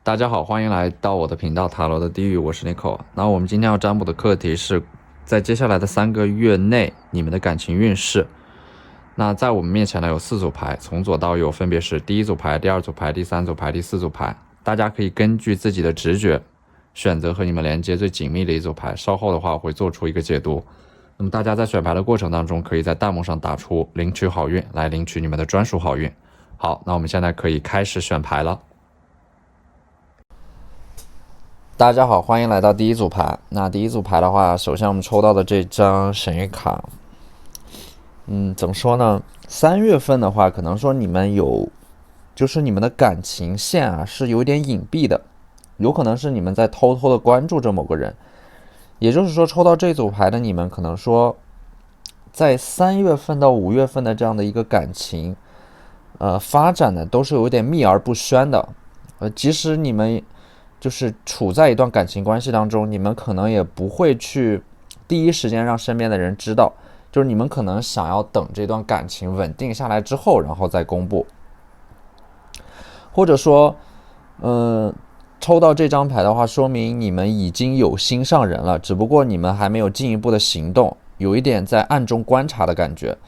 大家好，欢迎来到我的频道塔罗的地狱，我是 Nico。那我们今天要占卜的课题是在接下来的3个月内你们的感情运势。那在我们面前呢有4组牌，从左到右分别是第一组牌、第二组牌、第三组牌、第四组牌。大家可以根据自己的直觉选择和你们连接最紧密的一组牌。稍后的话我会做出一个解读。那么大家在选牌的过程当中，可以在弹幕上打出领取好运，来领取你们的专属好运。好，那我们现在可以开始选牌了。大家好，欢迎来到第一组牌。那第一组牌的话，首先我们抽到的这张神谕卡，怎么说呢？3月份的话，可能说你们就是你们的感情线啊是有点隐蔽的，有可能是你们在偷偷的关注着某个人。也就是说，抽到这组牌的你们，可能说在3月份到5月份的这样的一个感情，发展呢都是有点秘而不宣的。即使你们就是处在一段感情关系当中，你们可能也不会去第一时间让身边的人知道，就是你们可能想要等这段感情稳定下来之后，然后再公布。或者说，抽到这张牌的话，说明你们已经有心上人了，只不过你们还没有进一步的行动，有一点在暗中观察的感觉。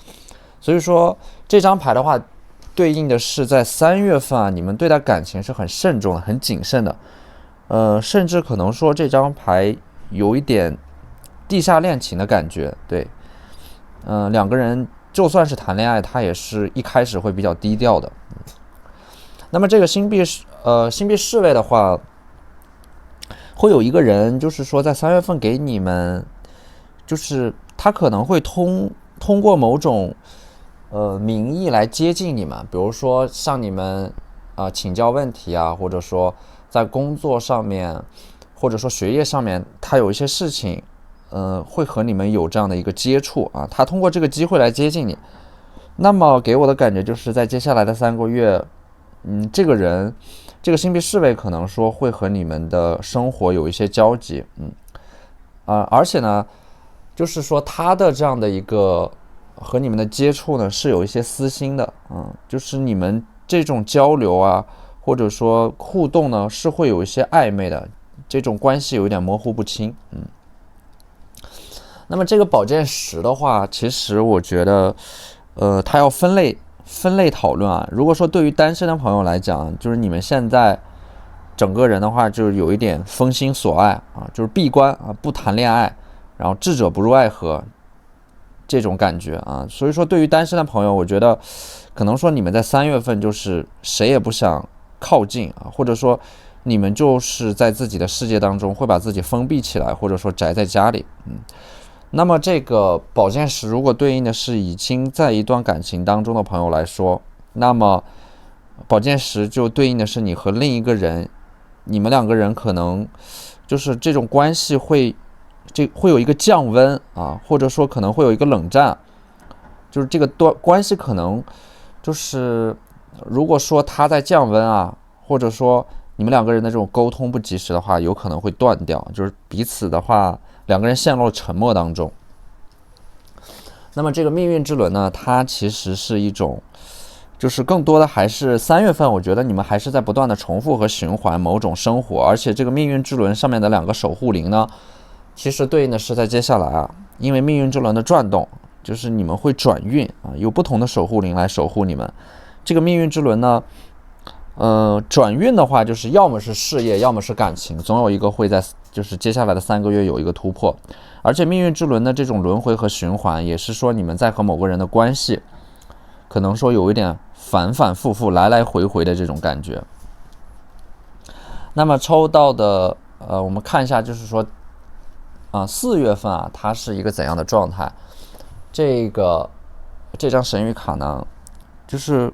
所以说，这张牌的话，对应的是在3月份啊，你们对待感情是很慎重的、很谨慎的。甚至可能说这张牌有一点地下恋情的感觉，对，两个人就算是谈恋爱，他也是一开始会比较低调的。那么这个星币侍卫的话，会有一个人，就是说在3月份给你们，就是他可能会通过某种名义来接近你们，比如说向你们请教问题啊，或者说在工作上面，或者说学业上面，他有一些事情，会和你们有这样的一个接触啊，他通过这个机会来接近你。那么给我的感觉就是在接下来的3个月，这个人，这个星币侍卫可能说会和你们的生活有一些交集，而且呢，就是说他的这样的一个和你们的接触呢是有一些私心的，就是你们这种交流啊，或者说互动呢是会有一些暧昧的，这种关系有一点模糊不清。那么这个宝剑十的话，其实我觉得，它要分类讨论啊。如果说对于单身的朋友来讲，就是你们现在整个人的话，就是有一点封心锁爱啊，就是闭关啊，不谈恋爱，然后智者不入爱河这种感觉啊。所以说，对于单身的朋友，我觉得可能说你们在3月份就是谁也不想靠近啊，或者说你们就是在自己的世界当中会把自己封闭起来，或者说宅在家里。那么这个宝剑十如果对应的是已经在一段感情当中的朋友来说，那么宝剑十就对应的是你和另一个人，你们两个人可能就是这种关系会有一个降温啊，或者说可能会有一个冷战，就是这个关系可能就是如果说他在降温啊，或者说你们两个人的这种沟通不及时的话，有可能会断掉，就是彼此的话两个人陷入了沉默当中。那么这个命运之轮呢，它其实是一种，就是更多的还是3月份，我觉得你们还是在不断的重复和循环某种生活，而且这个命运之轮上面的2个守护灵呢，其实对应的是在接下来啊，因为命运之轮的转动，就是你们会转运啊，有不同的守护灵来守护你们。这个命运之轮呢，转运的话，就是要么是事业，要么是感情，总有一个会在就是接下来的3个月有一个突破。而且命运之轮的这种轮回和循环，也是说你们在和某个人的关系，可能说有一点反反复复、来来回回的这种感觉。那么抽到的，我们看一下，就是说，4月份啊，它是一个怎样的状态？这张神谕卡呢，就是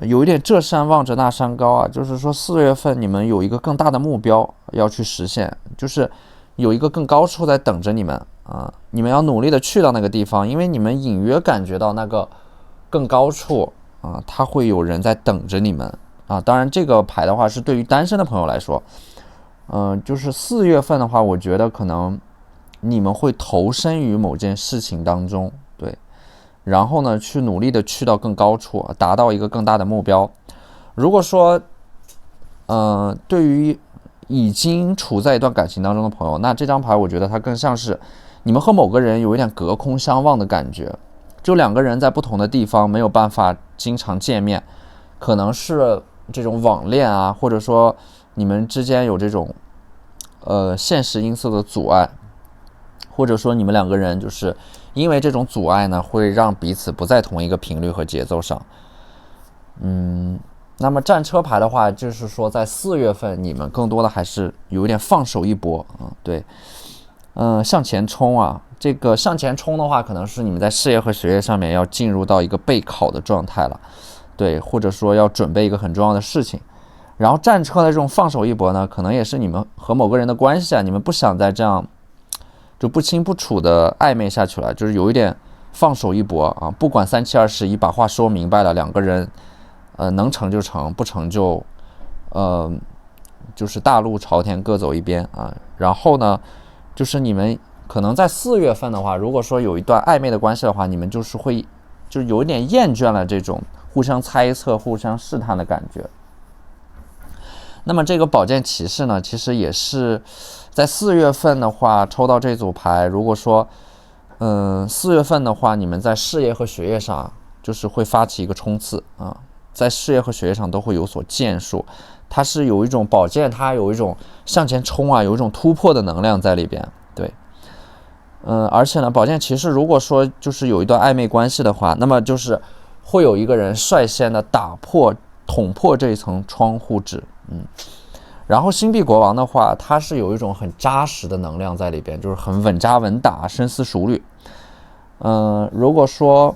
有一点这山望着那山高啊，就是说4月份你们有一个更大的目标要去实现，就是有一个更高处在等着你们啊，你们要努力的去到那个地方，因为你们隐约感觉到那个更高处啊，它会有人在等着你们啊。当然，这个牌的话是对于单身的朋友来说，就是4月份的话，我觉得可能你们会投身于某件事情当中，对，然后呢，去努力的去到更高处，达到一个更大的目标。如果说对于已经处在一段感情当中的朋友，那这张牌我觉得它更像是你们和某个人有一点隔空相望的感觉，就两个人在不同的地方没有办法经常见面，可能是这种网恋啊，或者说你们之间有这种现实因素的阻碍，或者说你们两个人就是因为这种阻碍呢，会让彼此不在同一个频率和节奏上。那么战车牌的话，就是说在4月份你们更多的还是有一点放手一搏对，向前冲啊。这个向前冲的话，可能是你们在事业和学业上面要进入到一个备考的状态了，对，或者说要准备一个很重要的事情。然后战车的这种放手一搏呢，可能也是你们和某个人的关系啊，你们不想再这样就不清不楚的暧昧下去了，就是有一点放手一搏啊，不管3721，把话说明白了，两个人能成就成，不成就就是大路朝天各走一边啊。然后呢，就是你们可能在4月份的话，如果说有一段暧昧的关系的话，你们就是会就有一点厌倦了这种互相猜测、互相试探的感觉。那么这个宝剑骑士呢，其实也是在4月份的话抽到这组牌，如果说4月份的话，你们在事业和学业上就是会发起一个冲刺啊，在事业和学业上都会有所建树。它是有一种宝剑，它有一种向前冲啊，有一种突破的能量在里边。对，而且呢，宝剑骑士如果说就是有一段暧昧关系的话，那么就是会有一个人率先的捅破这一层窗户纸。然后星币国王的话，它是有一种很扎实的能量在里边，就是很稳扎稳打、深思熟虑。如果说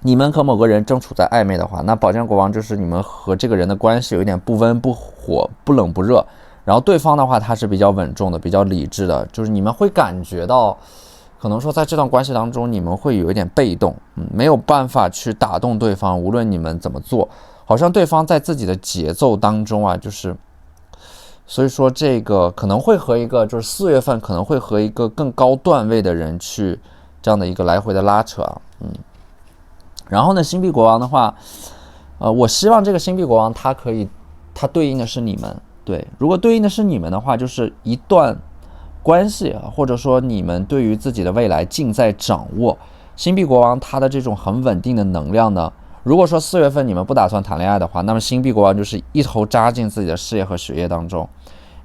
你们和某个人正处在暧昧的话，那宝剑国王就是你们和这个人的关系有一点不温不火、不冷不热。然后对方的话，他是比较稳重的、比较理智的，就是你们会感觉到，可能说在这段关系当中，你们会有一点被动，没有办法去打动对方，无论你们怎么做。好像对方在自己的节奏当中啊，就是所以说这个可能会和一个就是4月份可能会和一个更高段位的人去这样的一个来回的拉扯啊。然后呢，星币国王的话，我希望这个星币国王它对应的是你们。对，如果对应的是你们的话，就是一段关系啊，或者说你们对于自己的未来尽在掌握。星币国王它的这种很稳定的能量呢，如果说4月份你们不打算谈恋爱的话，那么星币国王就是一头扎进自己的事业和学业当中，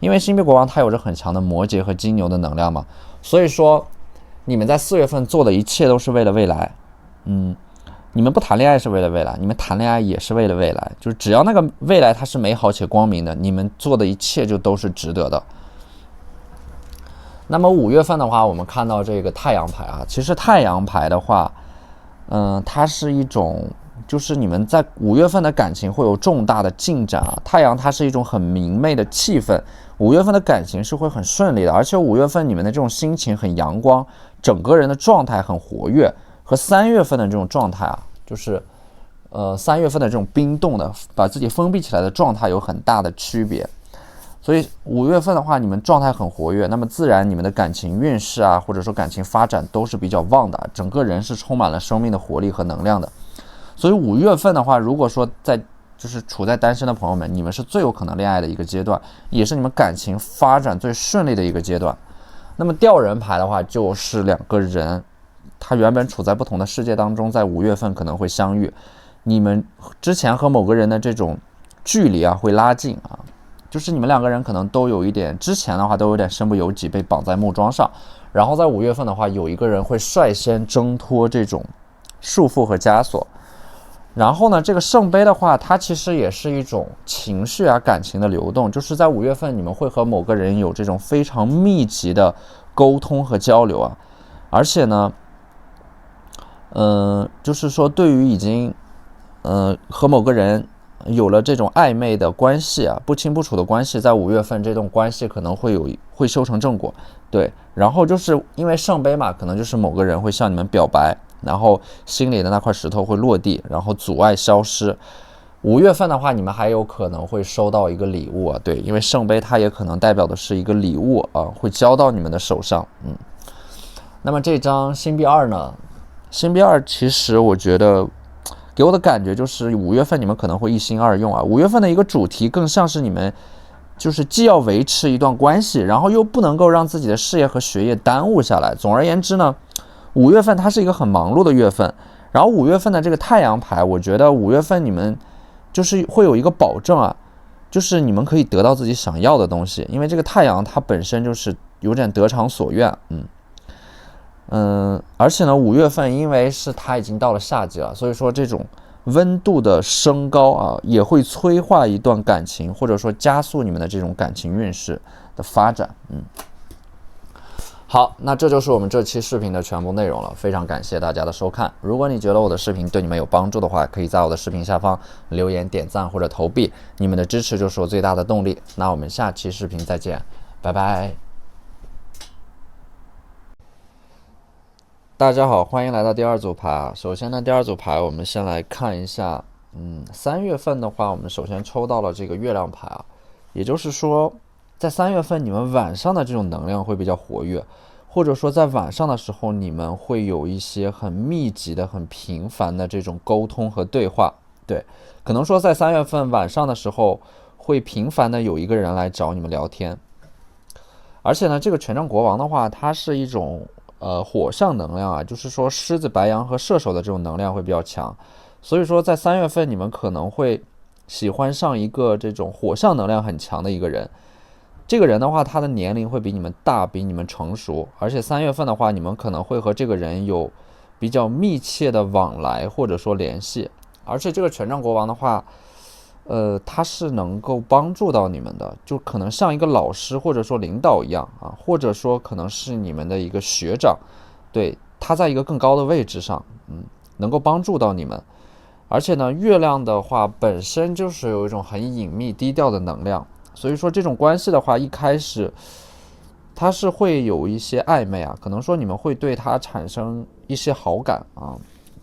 因为星币国王它有着很强的摩羯和金牛的能量嘛，所以说你们在4月份做的一切都是为了未来。你们不谈恋爱是为了未来，你们谈恋爱也是为了未来，就是只要那个未来它是美好且光明的，你们做的一切就都是值得的。那么5月份的话，我们看到这个太阳牌啊，其实太阳牌的话，它是一种就是你们在5月份的感情会有重大的进展啊。太阳它是一种很明媚的气氛，5月份的感情是会很顺利的，而且5月份你们的这种心情很阳光，整个人的状态很活跃，和3月份的这种状态啊，就是3月份的这种冰冻的把自己封闭起来的状态有很大的区别。所以5月份的话，你们状态很活跃，那么自然你们的感情运势啊，或者说感情发展都是比较旺的，整个人是充满了生命的活力和能量的。所以5月份的话，如果说就是处在单身的朋友们，你们是最有可能恋爱的一个阶段，也是你们感情发展最顺利的一个阶段。那么吊人牌的话，就是两个人他原本处在不同的世界当中，在5月份可能会相遇，你们之前和某个人的这种距离啊会拉近啊，就是你们两个人可能都有一点，之前的话都有点身不由己，被绑在木桩上，然后在5月份的话，有一个人会率先挣脱这种束缚和枷锁。然后呢，这个圣杯的话，它其实也是一种情绪啊、感情的流动，就是在5月份你们会和某个人有这种非常密集的沟通和交流啊，而且呢，就是说对于已经和某个人有了这种暧昧的关系啊，不清不楚的关系，在5月份这种关系可能会修成正果。对，然后就是因为圣杯嘛，可能就是某个人会向你们表白，然后心里的那块石头会落地，然后阻碍消失。5月份的话，你们还有可能会收到一个礼物啊，对，因为圣杯它也可能代表的是一个礼物啊，会交到你们的手上。那么这张星币2呢？星币2其实我觉得给我的感觉就是5月份你们可能会一心二用啊。5月份的一个主题更像是你们就是既要维持一段关系，然后又不能够让自己的事业和学业耽误下来。总而言之呢，5月份它是一个很忙碌的月份。然后5月份的这个太阳牌，我觉得5月份你们就是会有一个保证啊，就是你们可以得到自己想要的东西，因为这个太阳它本身就是有点得偿所愿，而且呢5月份因为是它已经到了夏季了，所以说这种温度的升高啊，也会催化一段感情，或者说加速你们的这种感情运势的发展。好，那这就是我们这期视频的全部内容了，非常感谢大家的收看。如果你觉得我的视频对你们有帮助的话，可以在我的视频下方留言、点赞或者投币，你们的支持就是我最大的动力。那我们下期视频再见，拜拜。大家好，欢迎来到第二组牌。首先呢，第二组牌我们先来看一下，3月份的话，我们首先抽到了这个月亮牌啊，也就是说在3月份你们晚上的这种能量会比较活跃，或者说在晚上的时候你们会有一些很密集的很频繁的这种沟通和对话。对，可能说在3月份晚上的时候会频繁的有一个人来找你们聊天。而且呢这个权杖国王的话，它是一种火象能量啊，就是说狮子、白羊和射手的这种能量会比较强，所以说在3月份你们可能会喜欢上一个这种火象能量很强的一个人。这个人的话，他的年龄会比你们大，比你们成熟，而且3月份的话，你们可能会和这个人有比较密切的往来或者说联系。而且这个权杖国王的话，他是能够帮助到你们的，就可能像一个老师或者说领导一样啊，或者说可能是你们的一个学长，对，他在一个更高的位置上，能够帮助到你们。而且呢，月亮的话本身就是有一种很隐秘低调的能量，所以说这种关系的话，一开始它是会有一些暧昧啊，可能说你们会对他产生一些好感啊，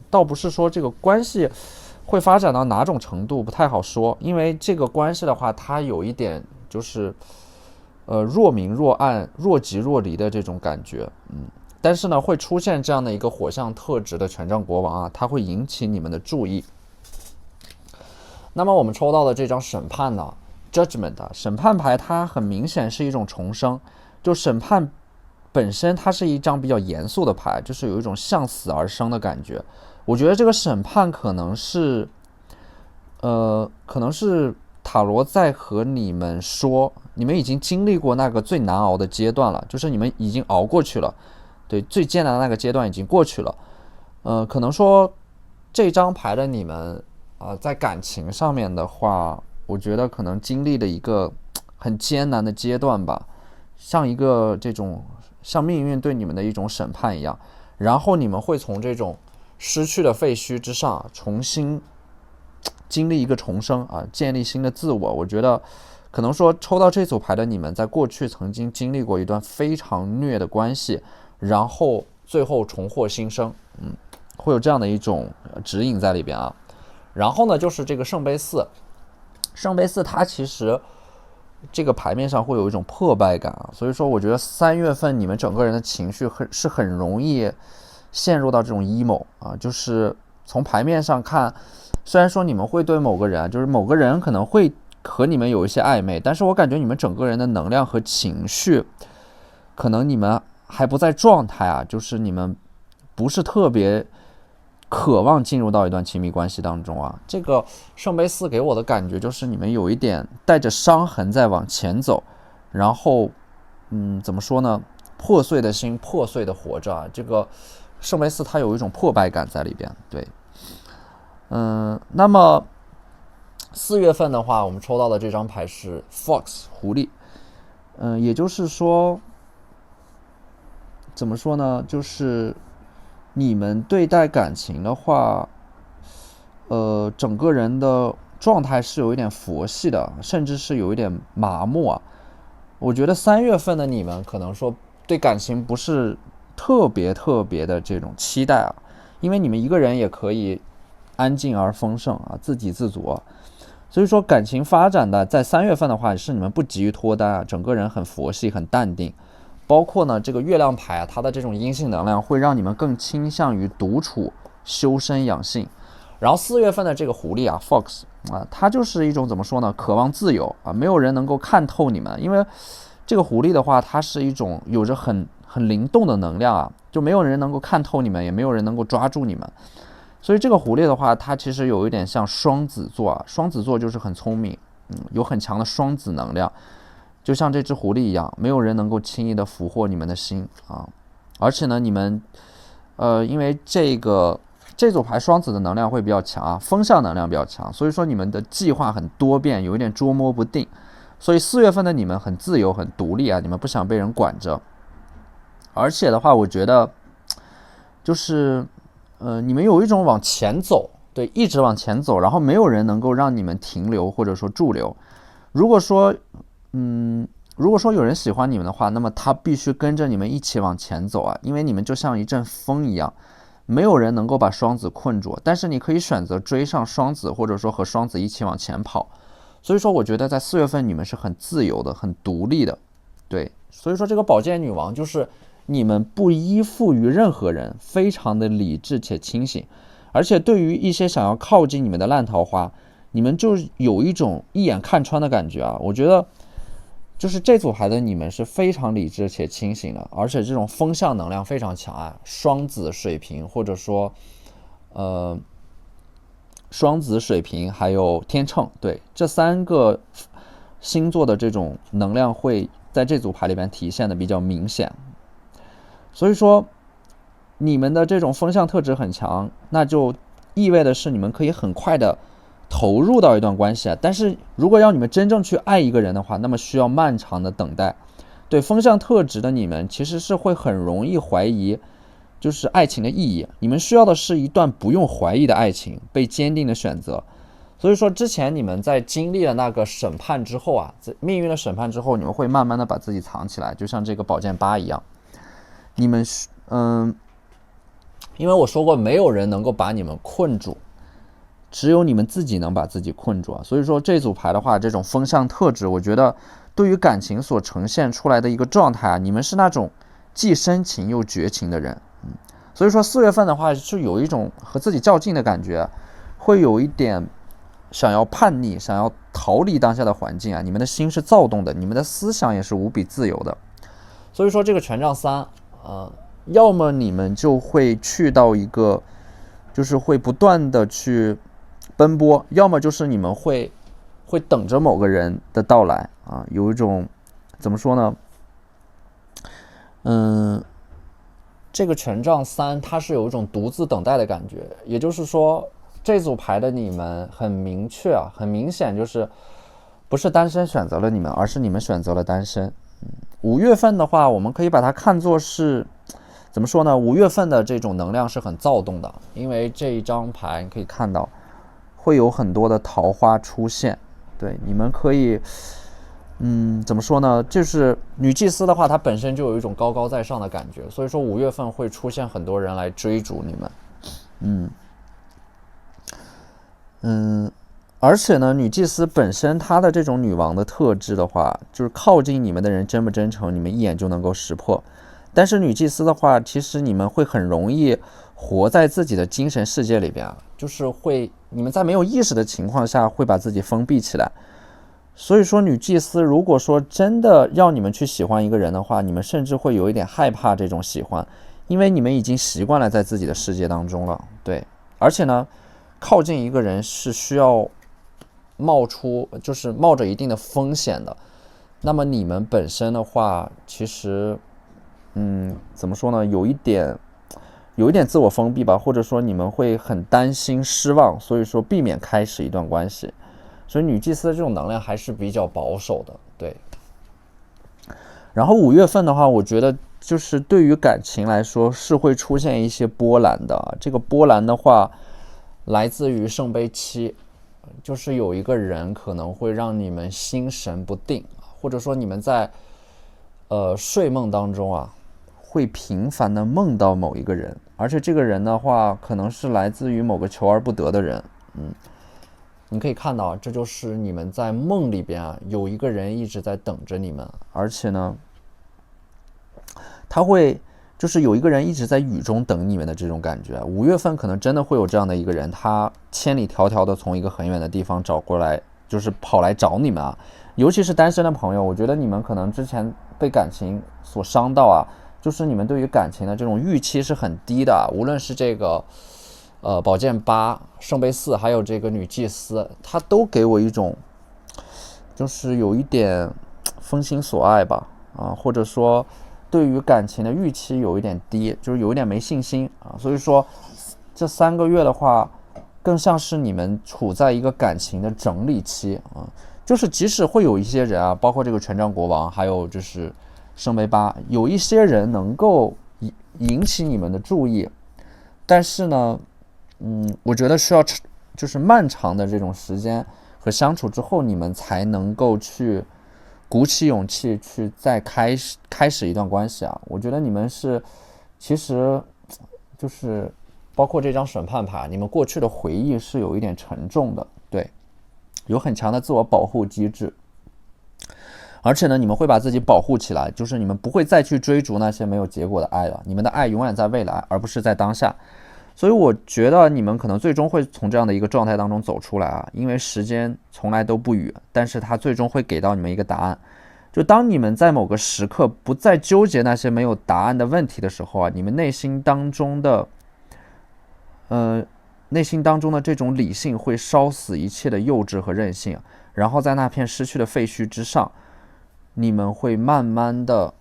倒不是说这个关系会发展到哪种程度不太好说，因为这个关系的话，它有一点就是若明若暗、若即若离的这种感觉，但是呢，会出现这样的一个火象特质的权杖国王啊，它会引起你们的注意。那么我们抽到的这张审判呢？Judgment 审判牌，它很明显是一种重生。就审判本身，它是一张比较严肃的牌，就是有一种向死而生的感觉。我觉得这个审判可能是塔罗在和你们说，你们已经经历过那个最难熬的阶段了，就是你们已经熬过去了，对，最艰难的那个阶段已经过去了。可能说这张牌的你们在感情上面的话，我觉得可能经历了一个很艰难的阶段吧，像一个这种像命运对你们的一种审判一样，然后你们会从这种失去的废墟之上重新经历一个重生啊，建立新的自我。我觉得可能说抽到这组牌的你们，在过去曾经经历过一段非常虐的关系，然后最后重获新生，会有这样的一种指引在里边啊。然后呢，就是这个圣杯四。圣杯四它其实这个牌面上会有一种破败感啊，所以说我觉得3月份你们整个人的情绪很容易陷入到这种 emo 啊，就是从牌面上看，虽然说你们会对某个人，就是某个人可能会和你们有一些暧昧，但是我感觉你们整个人的能量和情绪，可能你们还不在状态啊，就是你们不是特别渴望进入到一段亲密关系当中啊。这个圣杯四给我的感觉就是你们有一点带着伤痕在往前走，然后怎么说呢，破碎的心破碎的活着啊。这个圣杯四它有一种破败感在里边。对，那么4月份的话，我们抽到的这张牌是 Fox 狐狸，也就是说怎么说呢，就是你们对待感情的话，整个人的状态是有一点佛系的，甚至是有一点麻木啊。我觉得3月份的你们可能说对感情不是特别的这种期待啊，因为你们一个人也可以安静而丰盛啊，自给自足啊。所以说感情发展的在3月份的话，是你们不急于脱单啊，整个人很佛系很淡定。包括呢这个月亮牌啊，它的这种阴性能量会让你们更倾向于独处修身养性。然后4月份的这个狐狸啊 Fox 啊，它就是一种怎么说呢，渴望自由啊，没有人能够看透你们，因为这个狐狸的话，它是一种有着很灵动的能量啊，就没有人能够看透你们，也没有人能够抓住你们。所以这个狐狸的话，它其实有一点像双子座啊，双子座就是很聪明，有很强的双子能量，就像这只狐狸一样，没有人能够轻易的俘获你们的心啊。而且呢，你们因为这组牌双子的能量会比较强啊，风向能量比较强，所以说你们的计划很多变，有一点捉摸不定。所以4月份的你们很自由、很独立啊，你们不想被人管着。而且的话，我觉得就是你们有一种往前走，对，一直往前走，然后没有人能够让你们停留或者说驻留。如果说有人喜欢你们的话，那么他必须跟着你们一起往前走啊，因为你们就像一阵风一样，没有人能够把双子困住，但是你可以选择追上双子，或者说和双子一起往前跑。所以说我觉得在4月份你们是很自由的，很独立的，对。所以说这个宝剑女王就是你们不依附于任何人，非常的理智且清醒。而且对于一些想要靠近你们的烂桃花，你们就有一种一眼看穿的感觉啊。我觉得就是这组牌的你们是非常理智且清醒的，而且这种风向能量非常强啊，双子、水瓶，或者说双子、水瓶还有天秤，对，这3个星座的这种能量会在这组牌里边体现的比较明显。所以说你们的这种风向特质很强，那就意味的是你们可以很快的投入到一段关系啊。但是如果要你们真正去爱一个人的话，那么需要漫长的等待。对，风向特质的你们其实是会很容易怀疑就是爱情的意义，你们需要的是一段不用怀疑的爱情，被坚定的选择。所以说之前你们在经历了那个审判之后啊，命运的审判之后，你们会慢慢的把自己藏起来，就像这个宝剑8一样。你们因为我说过没有人能够把你们困住，只有你们自己能把自己困住啊。所以说这组牌的话，这种风向特质，我觉得对于感情所呈现出来的一个状态啊，你们是那种既深情又绝情的人。所以说4月份的话，是有一种和自己较劲的感觉，会有一点想要叛逆，想要逃离当下的环境啊。你们的心是躁动的，你们的思想也是无比自由的。所以说这个权杖3，要么你们就会去到一个，就是会不断的去奔波，要么就是你们会等着某个人的到来啊，有一种怎么说呢？这个权杖3它是有一种独自等待的感觉，也就是说这组牌的你们很明确啊，很明显就是不是单身选择了你们，而是你们选择了单身。5月份的话，我们可以把它看作是怎么说呢？5月份的这种能量是很躁动的，因为这一张牌你可以看到会有很多的桃花出现。对，你们可以怎么说呢？就是女祭司的话，她本身就有一种高高在上的感觉，所以说5月份会出现很多人来追逐你们。而且呢，女祭司本身她的这种女王的特质的话，就是靠近你们的人真不真诚，你们一眼就能够识破。但是女祭司的话，其实你们会很容易活在自己的精神世界里边，就是你们在没有意识的情况下会把自己封闭起来。所以说女祭司如果说真的要你们去喜欢一个人的话，你们甚至会有一点害怕这种喜欢，因为你们已经习惯了在自己的世界当中了。对，而且呢，靠近一个人是需要冒着一定的风险的。那么你们本身的话，其实怎么说呢，有一点自我封闭吧，或者说你们会很担心失望，所以说避免开始一段关系。所以女祭司的这种能量还是比较保守的，对。然后5月份的话，我觉得就是对于感情来说是会出现一些波澜的。这个波澜的话，来自于圣杯7，就是有一个人可能会让你们心神不定，或者说你们在睡梦当中啊，会频繁的梦到某一个人，而且这个人的话，可能是来自于某个求而不得的人。你可以看到，这就是你们在梦里边啊，有一个人一直在等着你们，而且呢，他会就是有一个人一直在雨中等你们的这种感觉。5月份可能真的会有这样的一个人，他千里迢迢的从一个很远的地方找过来，就是跑来找你们啊。尤其是单身的朋友，我觉得你们可能之前被感情所伤到啊，就是你们对于感情的这种预期是很低的，无论是这个宝剑8、圣杯4，还有这个女祭司，它都给我一种就是有一点封心所爱吧，或者说对于感情的预期有一点低，就是有一点没信心啊。所以说这3个月的话，更像是你们处在一个感情的整理期啊。就是即使会有一些人啊，包括这个权杖国王，还有就是圣杯8，有一些人能够引起你们的注意，但是呢，我觉得需要就是漫长的这种时间和相处之后，你们才能够去鼓起勇气去再开始一段关系啊。我觉得你们是其实就是包括这张审判牌，你们过去的回忆是有一点沉重的，对，有很强的自我保护机制，而且呢，你们会把自己保护起来，就是你们不会再去追逐那些没有结果的爱了，你们的爱永远在未来，而不是在当下。所以我觉得你们可能最终会从这样的一个状态当中走出来啊，因为时间从来都不语，但是它最终会给到你们一个答案。就当你们在某个时刻不再纠结那些没有答案的问题的时候啊，你们内心当中的这种理性会烧死一切的幼稚和任性，然后在那片失去的废墟之上，你们会慢慢的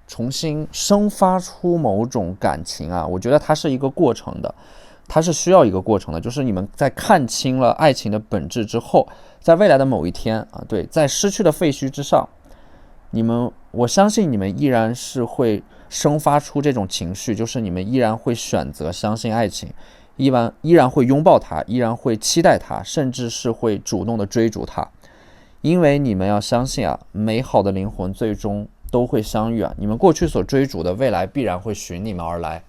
重新生发出某种感情啊。我觉得它是一个过程的，它是需要一个过程的，就是你们在看清了爱情的本质之后，在未来的某一天啊，对，在失去的废墟之上，我相信你们依然是会生发出这种情绪，就是你们依然会选择相信爱情，依然会拥抱它，依然会期待它，甚至是会主动的追逐它。因为你们要相信啊，美好的灵魂最终都会相遇啊，你们过去所追逐的未来必然会寻你们而来。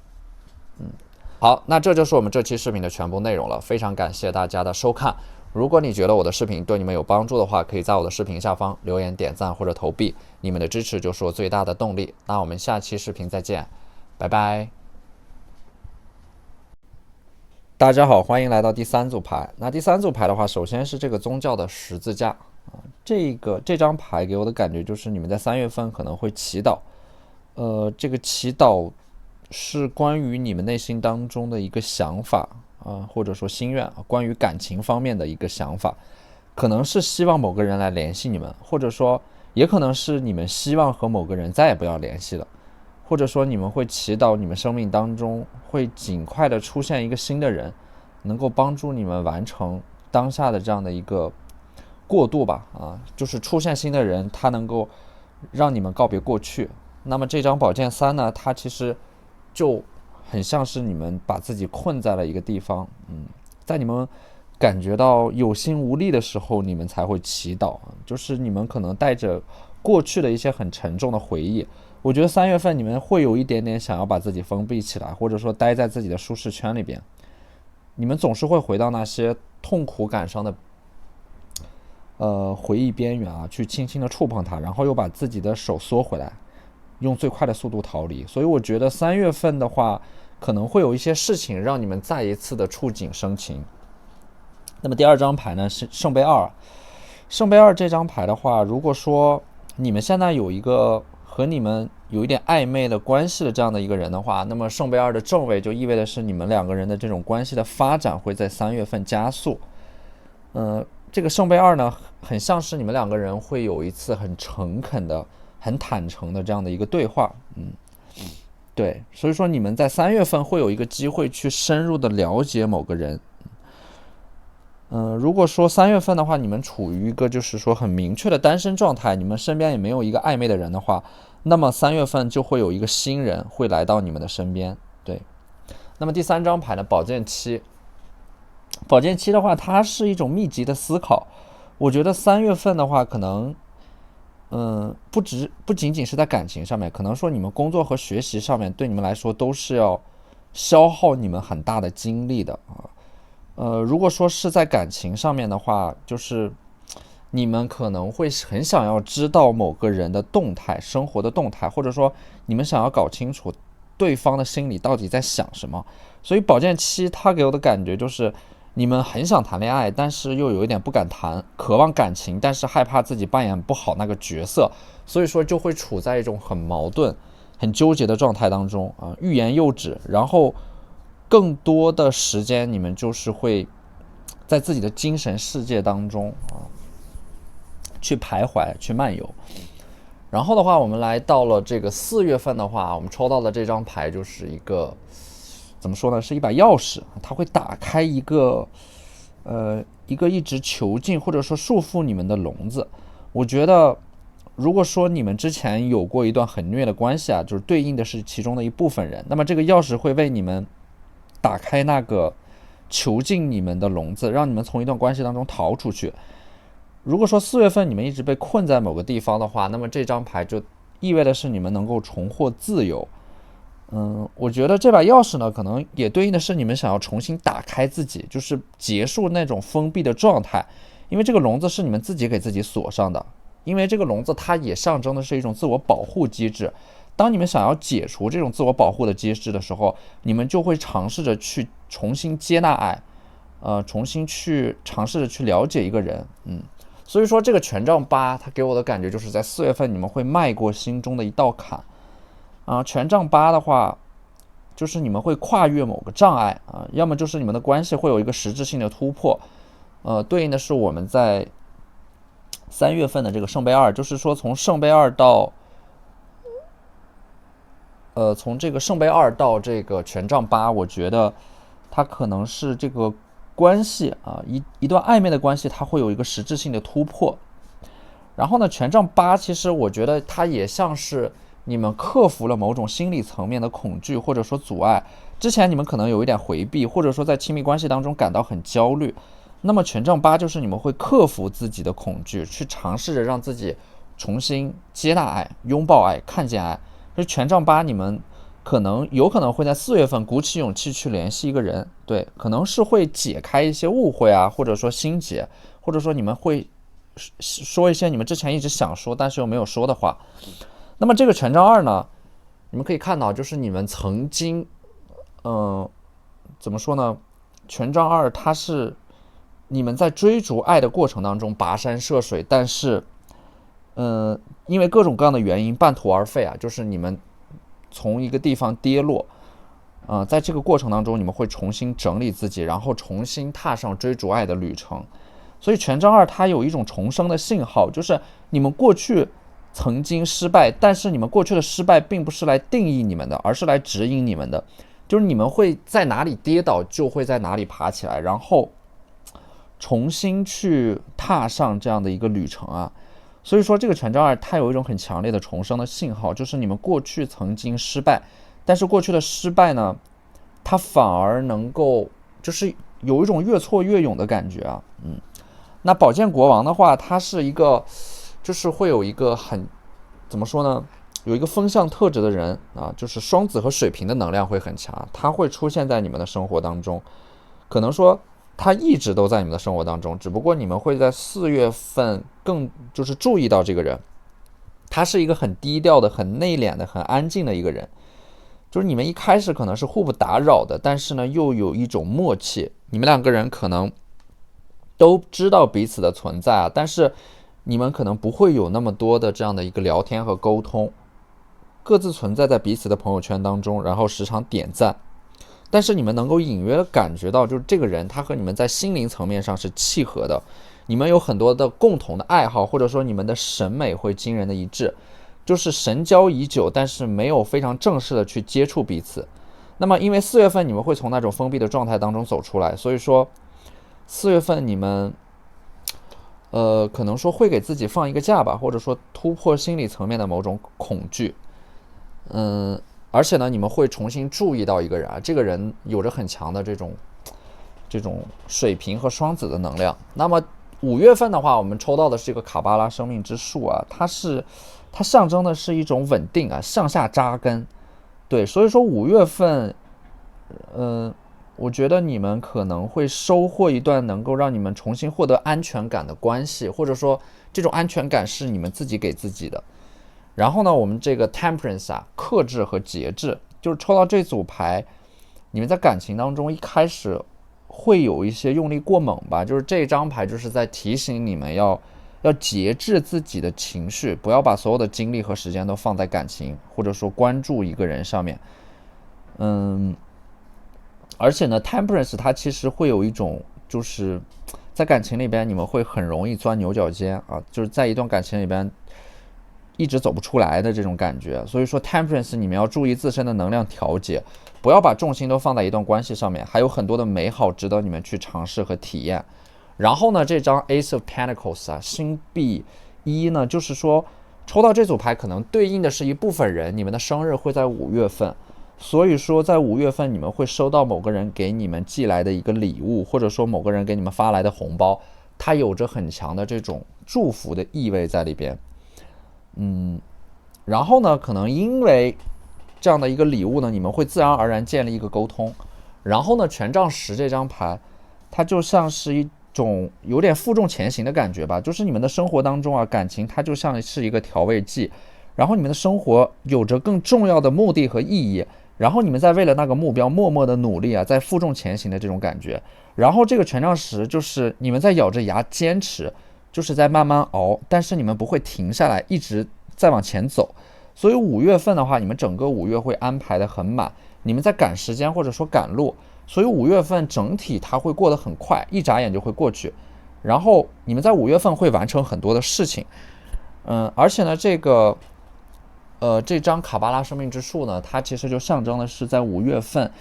好，那这就是我们这期视频的全部内容了，非常感谢大家的收看。如果你觉得我的视频对你们有帮助的话，可以在我的视频下方留言、点赞或者投币，你们的支持就是我最大的动力。那我们下期视频再见，拜拜。大家好，欢迎来到第3组牌。那第3组牌的话，首先是这个宗教的十字架啊，这张牌给我的感觉就是你们在3月份可能会祈祷，这个祈祷是关于你们内心当中的一个想法啊，或者说心愿，关于感情方面的一个想法，可能是希望某个人来联系你们，或者说也可能是你们希望和某个人再也不要联系了。或者说你们会祈祷你们生命当中会尽快的出现一个新的人，能够帮助你们完成当下的这样的一个过渡吧，就是出现新的人，他能够让你们告别过去。那么这张宝剑3呢，它其实就很像是你们把自己困在了一个地方，在你们感觉到有心无力的时候，你们才会祈祷，就是你们可能带着过去的一些很沉重的回忆。我觉得3月份你们会有一点点想要把自己封闭起来，或者说待在自己的舒适圈里边。你们总是会回到那些痛苦感伤的回忆边缘啊，去轻轻的触碰它，然后又把自己的手缩回来，用最快的速度逃离。所以我觉得3月份的话，可能会有一些事情让你们再一次的触景生情。那么第2张牌呢是圣杯2。圣杯2这张牌的话，如果说你们现在有一个和你们有一点暧昧的关系的这样的一个人的话，那么圣杯2的正位就意味的是你们两个人的这种关系的发展会在3月份加速。这个圣杯2呢，很像是你们两个人会有一次很诚恳的、很坦诚的这样的一个对话。对，所以说你们在3月份会有一个机会去深入的了解某个人。如果说3月份的话，你们处于一个就是说很明确的单身状态，你们身边也没有一个暧昧的人的话，那么3月份就会有一个新人会来到你们的身边。对，那么第3张牌呢，宝剑7。宝剑7的话，它是一种密集的思考。我觉得3月份的话，可能不仅仅是在感情上面，可能说你们工作和学习上面对你们来说都是要消耗你们很大的精力的啊。如果说是在感情上面的话，就是你们可能会很想要知道某个人的动态，生活的动态，或者说你们想要搞清楚对方的心里到底在想什么。所以宝剑七他给我的感觉就是你们很想谈恋爱，但是又有一点不敢谈，渴望感情，但是害怕自己扮演不好那个角色，所以说就会处在一种很矛盾很纠结的状态当中啊，欲言又止，然后更多的时间你们就是会在自己的精神世界当中去徘徊去漫游。然后的话我们来到了这个4月份的话，我们抽到的这张牌就是一个怎么说呢，是一把钥匙，它会打开一个一直囚禁或者说束缚你们的笼子。我觉得如果说你们之前有过一段很虐的关系啊，就是对应的是其中的一部分人，那么这个钥匙会为你们打开那个囚禁你们的笼子，让你们从一段关系当中逃出去。如果说4月份你们一直被困在某个地方的话，那么这张牌就意味的是你们能够重获自由。我觉得这把钥匙呢，可能也对应的是你们想要重新打开自己，就是结束那种封闭的状态。因为这个笼子是你们自己给自己锁上的，因为这个笼子它也象征的是一种自我保护机制。当你们想要解除这种自我保护的机制的时候，你们就会尝试着去重新接纳爱，重新去尝试着去了解一个人。所以说这个权杖8它给我的感觉就是在4月份你们会迈过心中的一道坎权杖8的话就是你们会跨越某个障碍要么就是你们的关系会有一个实质性的突破，对应的是我们在3月份的这个圣杯2，就是说从圣杯2到从这个圣杯2到这个权杖8，我觉得它可能是这个关系一段暧昧的关系，它会有一个实质性的突破。然后呢，权杖8其实我觉得它也像是你们克服了某种心理层面的恐惧或者说阻碍。之前你们可能有一点回避，或者说在亲密关系当中感到很焦虑，那么权杖8就是你们会克服自己的恐惧，去尝试着让自己重新接纳爱，拥抱爱，看见爱。所以权杖8你们有可能会在4月份鼓起勇气去联系一个人，对，可能是会解开一些误会或者说心结，或者说你们会说一些你们之前一直想说但是又没有说的话。那么这个权杖2呢，你们可以看到就是你们曾经怎么说呢，权杖2它是你们在追逐爱的过程当中跋山涉水，但是因为各种各样的原因半途而废就是你们从一个地方跌落在这个过程当中你们会重新整理自己，然后重新踏上追逐爱的旅程。所以权杖2它有一种重生的信号，就是你们过去曾经失败，但是你们过去的失败并不是来定义你们的，而是来指引你们的，就是你们会在哪里跌倒就会在哪里爬起来，然后重新去踏上这样的一个旅程所以说这个权杖2它有一种很强烈的重生的信号，就是你们过去曾经失败，但是过去的失败呢，它反而能够就是有一种越挫越勇的感觉那宝剑国王的话，它是一个就是会有一个很怎么说呢，有一个风象特质的人就是双子和水瓶的能量会很强，它会出现在你们的生活当中，可能说它一直都在你们的生活当中，只不过你们会在4月份更就是注意到这个人，他是一个很低调的很内敛的很安静的一个人，就是你们一开始可能是互不打扰的，但是呢又有一种默契，你们两个人可能都知道彼此的存在但是你们可能不会有那么多的这样的一个聊天和沟通，各自存在在彼此的朋友圈当中，然后时常点赞，但是你们能够隐约感觉到就是这个人他和你们在心灵层面上是契合的，你们有很多的共同的爱好，或者说你们的审美会惊人的一致，就是神交已久但是没有非常正式的去接触彼此。那么因为4月份你们会从那种封闭的状态当中走出来，所以说4月份你们可能说会给自己放一个假吧，或者说突破心理层面的某种恐惧而且呢你们会重新注意到一个人这个人有着很强的这种水瓶和双子的能量。那么5月份的话，我们抽到的是一个卡巴拉生命之树它象征的是一种稳定向下扎根，对，所以说5月份我觉得你们可能会收获一段能够让你们重新获得安全感的关系，或者说这种安全感是你们自己给自己的。然后呢，我们这个 temperance 啊，克制和节制，就是抽到这组牌，你们在感情当中一开始会有一些用力过猛吧，就是这张牌就是在提醒你们要节制自己的情绪，不要把所有的精力和时间都放在感情或者说关注一个人上面。而且呢 temperance 它其实会有一种就是在感情里边你们会很容易钻牛角尖啊，就是在一段感情里边一直走不出来的这种感觉。所以说 temperance 你们要注意自身的能量调节，不要把重心都放在一段关系上面，还有很多的美好值得你们去尝试和体验。然后呢，这张 Ace of Pentacles 啊，星币一呢，就是说抽到这组牌可能对应的是一部分人，你们的生日会在5月份，所以说在5月份你们会收到某个人给你们寄来的一个礼物，或者说某个人给你们发来的红包，它有着很强的这种祝福的意味在里边。然后呢，可能因为这样的一个礼物呢，你们会自然而然建立一个沟通。然后呢，权杖10这张牌，它就像是一种有点负重前行的感觉吧，就是你们的生活当中啊，感情它就像是一个调味剂，然后你们的生活有着更重要的目的和意义，然后你们在为了那个目标默默的努力啊，在负重前行的这种感觉。然后这个权杖10就是你们在咬着牙坚持，就是在慢慢熬，但是你们不会停下来，一直在往前走。所以5月份的话，你们整个5月会安排的很满，你们在赶时间或者说赶路，所以5月份整体它会过得很快，一眨眼就会过去。然后你们在5月份会完成很多的事情，而且呢，这张卡巴拉生命之树呢，它其实就象征的是在5月份，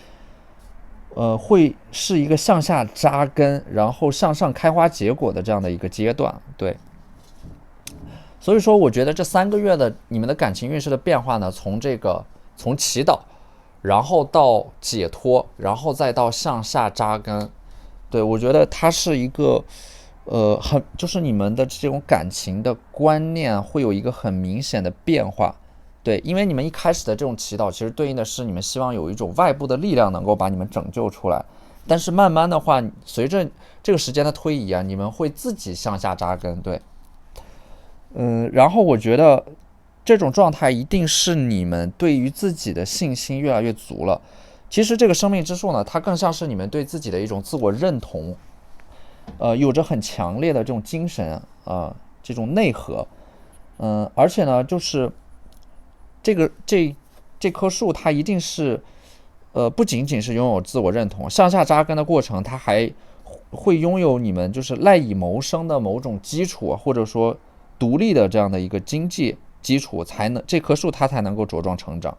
会是一个向下扎根，然后向上开花结果的这样的一个阶段，对。所以说我觉得这3个月的你们的感情运势的变化呢，从祈祷，然后到解脱，然后再到向下扎根，对，我觉得它是一个就是你们的这种感情的观念会有一个很明显的变化。对，因为你们一开始的这种祈祷其实对应的是你们希望有一种外部的力量能够把你们拯救出来，但是慢慢的话，随着这个时间的推移啊，你们会自己向下扎根，对。然后我觉得这种状态一定是你们对于自己的信心越来越足了。其实这个生命之树呢，它更像是你们对自己的一种自我认同，有着很强烈的这种精神这种内核，而且呢，就是这棵树它一定是不仅仅是拥有自我认同，向下扎根的过程，它还会拥有你们就是赖以谋生的某种基础，或者说独立的这样的一个经济基础，这棵树它才能够茁壮成长。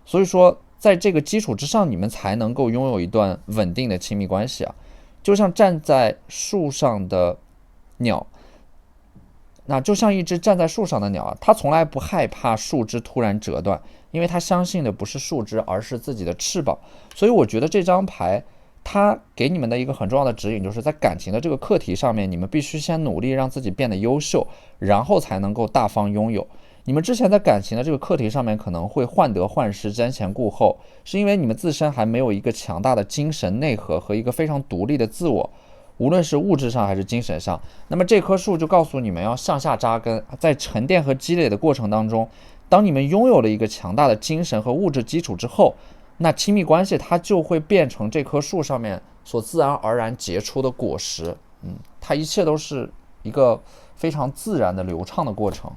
所以说在这个基础之上，你们才能够拥有一段稳定的亲密关系啊。就像站在树上的鸟，那就像一只站在树上的鸟啊，它从来不害怕树枝突然折断，因为它相信的不是树枝，而是自己的翅膀。所以我觉得这张牌它给你们的一个很重要的指引，就是在感情的这个课题上面，你们必须先努力让自己变得优秀，然后才能够大方拥有。你们之前在感情的这个课题上面可能会患得患失、瞻前顾后，是因为你们自身还没有一个强大的精神内核和一个非常独立的自我，无论是物质上还是精神上。那么这棵树就告诉你们要向下扎根，在沉淀和积累的过程当中，当你们拥有了一个强大的精神和物质基础之后，那亲密关系它就会变成这棵树上面所自然而然结出的果实。它一切都是一个非常自然的流畅的过程。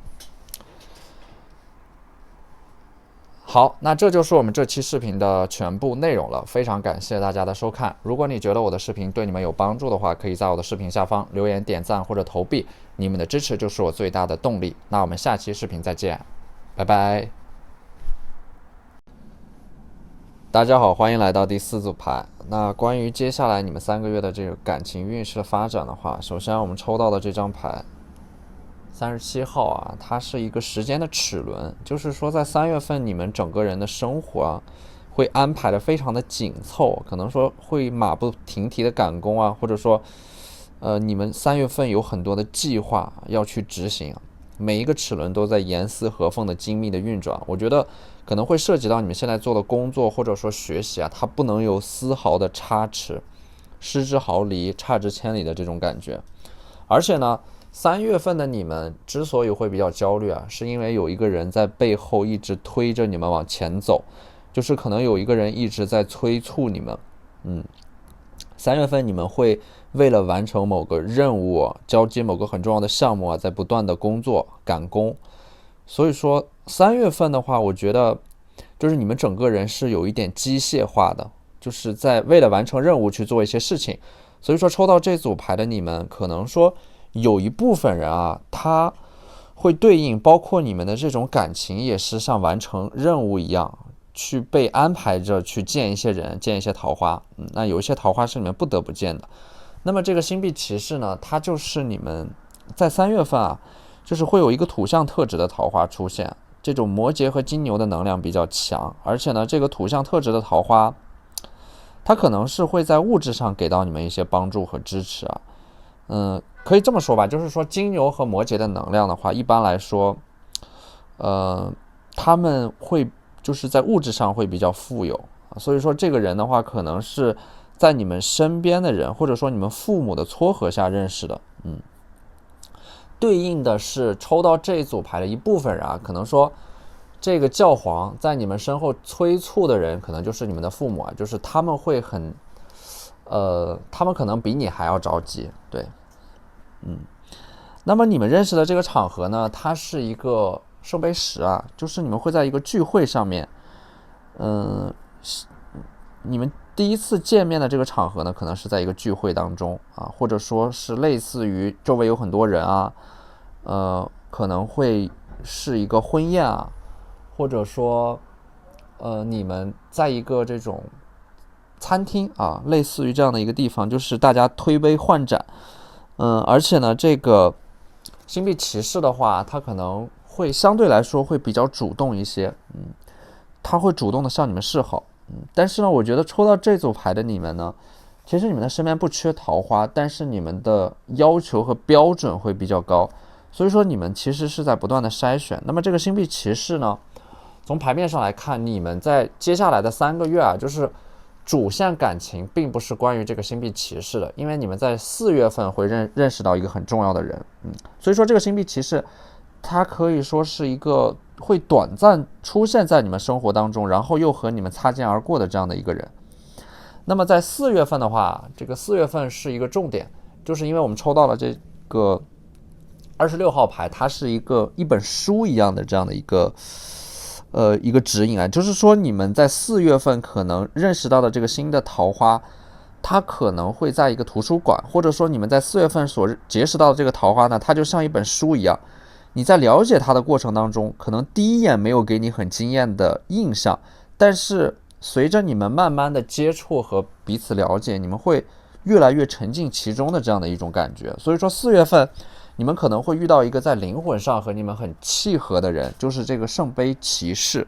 好，那这就是我们这期视频的全部内容了，非常感谢大家的收看。如果你觉得我的视频对你们有帮助的话，可以在我的视频下方留言、点赞或者投币，你们的支持就是我最大的动力。那我们下期视频再见，拜拜。大家好，欢迎来到第4组牌。那关于接下来你们3个月的这个感情运势的发展的话，首先我们抽到的这张牌37号啊，它是一个时间的齿轮，就是说在3月份你们整个人的生活会安排的非常的紧凑，可能说会马不停蹄的赶工或者说你们3月份有很多的计划要去执行。每一个齿轮都在严丝合缝的精密的运转。我觉得可能会涉及到你们现在做的工作或者说学习啊，它不能有丝毫的差池，失之毫厘，差之千里的这种感觉。而且呢，3月份的你们之所以会比较焦虑啊，是因为有一个人在背后一直推着你们往前走，就是可能有一个人一直在催促你们。3月份你们会为了完成某个任务，交接某个很重要的项目啊，在不断的工作赶工。所以说3月份的话，我觉得就是你们整个人是有一点机械化的，就是在为了完成任务去做一些事情。所以说抽到这组牌的你们，可能说有一部分人啊，他会对应包括你们的这种感情，也是像完成任务一样，去被安排着去见一些人，见一些桃花。那有一些桃花是你们不得不见的。那么这个星币骑士呢，它就是你们在3月份啊，就是会有一个土象特质的桃花出现。这种摩羯和金牛的能量比较强，而且呢，这个土象特质的桃花，它可能是会在物质上给到你们一些帮助和支持啊。可以这么说吧，就是说金牛和摩羯的能量的话，一般来说，他们会就是在物质上会比较富有，所以说这个人的话，可能是在你们身边的人，或者说你们父母的撮合下认识的。对应的是抽到这一组牌的一部分人啊，可能说这个教皇在你们身后催促的人，可能就是你们的父母啊，就是他们会很，他们可能比你还要着急，对，那么你们认识的这个场合呢，它是一个圣杯10啊，就是你们会在一个聚会上面，你们第一次见面的这个场合呢，可能是在一个聚会当中啊，或者说是类似于周围有很多人啊，可能会是一个婚宴啊，或者说你们在一个这种餐厅啊，类似于这样的一个地方，就是大家推杯换盏。而且呢，这个星币骑士的话，他可能会相对来说会比较主动一些，他会主动的向你们示好。但是呢，我觉得抽到这组牌的你们呢，其实你们的身边不缺桃花，但是你们的要求和标准会比较高，所以说你们其实是在不断的筛选。那么这个星币骑士呢，从牌面上来看，你们在接下来的3个月啊，就是主线感情并不是关于这个星币骑士的，因为你们在4月份会认识到一个很重要的人，所以说这个星币骑士，它可以说是一个会短暂出现在你们生活当中，然后又和你们擦肩而过的这样的一个人。那么在4月份的话，这个4月份是一个重点，就是因为我们抽到了这个26号牌，它是一本书一样的这样的一个指引啊，就是说你们在4月份可能认识到的这个新的桃花，它可能会在一个图书馆，或者说你们在4月份所结识到的这个桃花呢，它就像一本书一样，你在了解它的过程当中，可能第一眼没有给你很惊艳的印象，但是随着你们慢慢的接触和彼此了解，你们会越来越沉浸其中的这样的一种感觉。所以说4月份你们可能会遇到一个在灵魂上和你们很契合的人，就是这个圣杯骑士。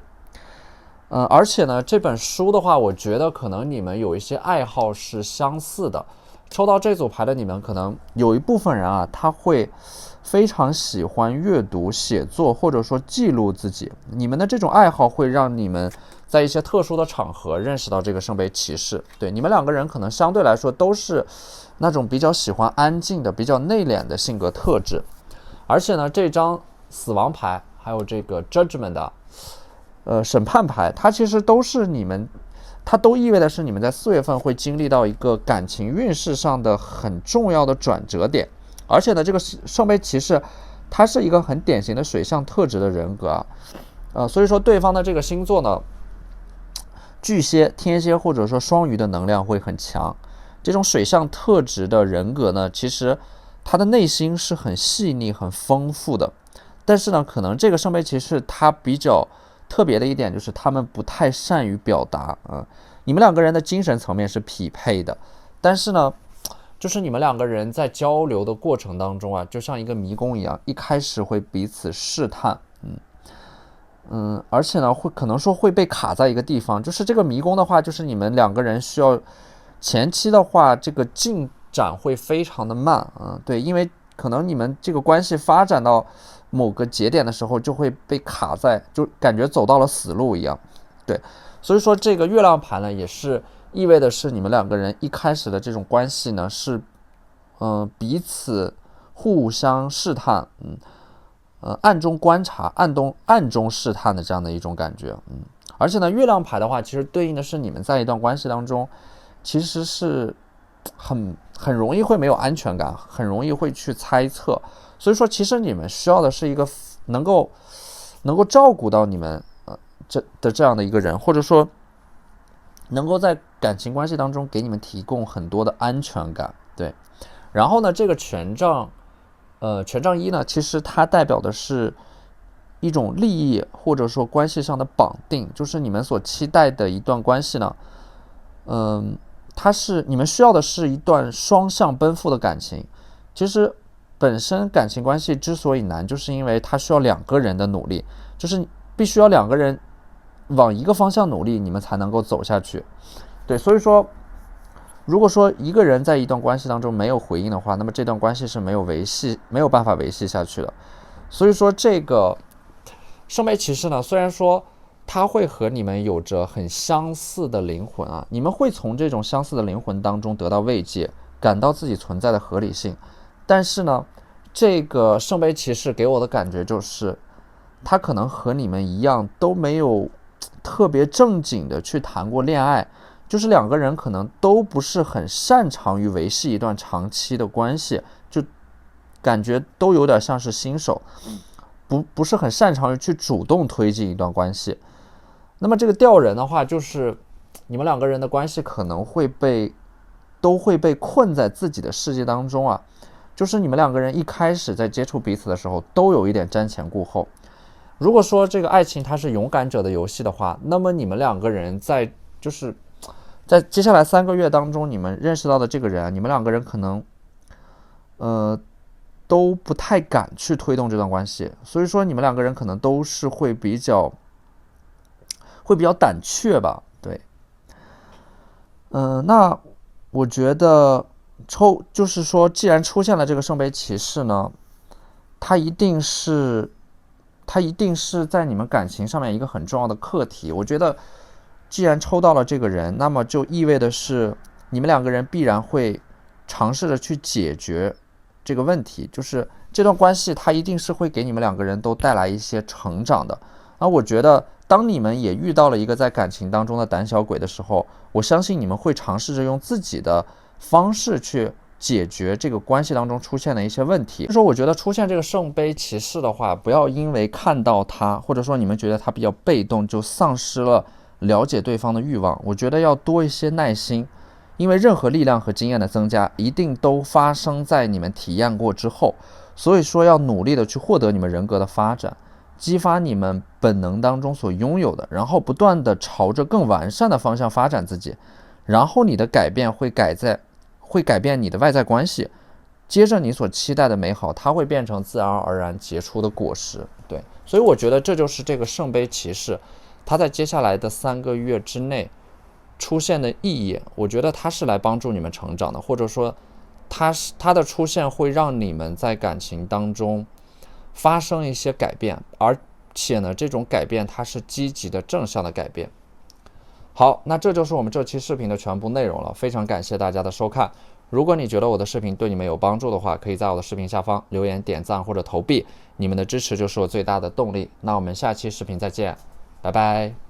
而且呢，这本书的话，我觉得可能你们有一些爱好是相似的。抽到这组牌的你们，可能有一部分人啊，他会非常喜欢阅读、写作，或者说记录自己。你们的这种爱好会让你们在一些特殊的场合认识到这个圣杯骑士。对，你们两个人可能相对来说都是那种比较喜欢安静的、比较内敛的性格特质。而且呢，这张死亡牌还有这个 judgment 的审判牌，它其实都是你们，它都意味的是你们在4月份会经历到一个感情运势上的很重要的转折点。而且呢，这个圣杯骑士，它是一个很典型的水象特质的人格啊，所以说对方的这个星座呢，巨蟹、天蝎或者说双鱼的能量会很强。这种水象特质的人格呢，其实他的内心是很细腻、很丰富的。但是呢，可能这个圣杯骑士他比较特别的一点就是他们不太善于表达你们两个人的精神层面是匹配的，但是呢，就是你们两个人在交流的过程当中啊，就像一个迷宫一样，一开始会彼此试探，而且呢，可能说会被卡在一个地方，就是这个迷宫的话，就是你们两个人需要前期的话，这个进展会非常的慢对，因为可能你们这个关系发展到某个节点的时候就会被卡在，就感觉走到了死路一样。对，所以说这个月亮牌呢，也是意味的是你们两个人一开始的这种关系呢，是彼此互相试探，暗中观察、暗中试探的这样的一种感觉，而且呢，月亮牌的话，其实对应的是你们在一段关系当中，其实是很容易会没有安全感，很容易会去猜测，所以说其实你们需要的是一个能够照顾到你们这样的一个人，或者说能够在感情关系当中给你们提供很多的安全感。对，然后呢，这个权杖一呢，其实它代表的是一种利益或者说关系上的绑定，就是你们所期待的一段关系呢，你们需要的是一段双向奔赴的感情。其实本身感情关系之所以难，就是因为它需要两个人的努力，就是必须要两个人往一个方向努力，你们才能够走下去。对，所以说如果说一个人在一段关系当中没有回应的话，那么这段关系是没有办法维系下去的。所以说这个圣杯骑士呢，虽然说它会和你们有着很相似的灵魂啊，你们会从这种相似的灵魂当中得到慰藉，感到自己存在的合理性。但是呢，这个圣杯骑士给我的感觉就是，他可能和你们一样都没有特别正经的去谈过恋爱，就是两个人可能都不是很擅长于维系一段长期的关系，就感觉都有点像是新手，不是很擅长于去主动推进一段关系。那么这个吊人的话，就是你们两个人的关系可能都会被困在自己的世界当中啊，就是你们两个人一开始在接触彼此的时候都有一点瞻前顾后。如果说这个爱情它是勇敢者的游戏的话，那么你们两个人在接下来3个月当中，你们认识到的这个人，你们两个人可能都不太敢去推动这段关系，所以说你们两个人可能都是会比较胆怯吧。对，那我觉得就是说，既然出现了这个圣杯骑士呢，它一定是在你们感情上面一个很重要的课题。我觉得既然抽到了这个人，那么就意味的是你们两个人必然会尝试着去解决这个问题，就是这段关系它一定是会给你们两个人都带来一些成长的。而我觉得当你们也遇到了一个在感情当中的胆小鬼的时候，我相信你们会尝试着用自己的方式去解决这个关系当中出现的一些问题。就是说我觉得出现这个圣杯骑士的话，不要因为看到他，或者说你们觉得他比较被动，就丧失了了解对方的欲望。我觉得要多一些耐心，因为任何力量和经验的增加一定都发生在你们体验过之后，所以说要努力的去获得你们人格的发展，激发你们本能当中所拥有的，然后不断的朝着更完善的方向发展自己，然后你的改变会改变你的外在关系，接着你所期待的美好，它会变成自然而然结出的果实。对，所以我觉得这就是这个圣杯骑士它在接下来的3个月之内出现的意义。我觉得它是来帮助你们成长的，或者说它的出现会让你们在感情当中发生一些改变，而且呢，这种改变它是积极的正向的改变。好，那这就是我们这期视频的全部内容了，非常感谢大家的收看。如果你觉得我的视频对你们有帮助的话，可以在我的视频下方留言、点赞或者投币，你们的支持就是我最大的动力。那我们下期视频再见，拜拜。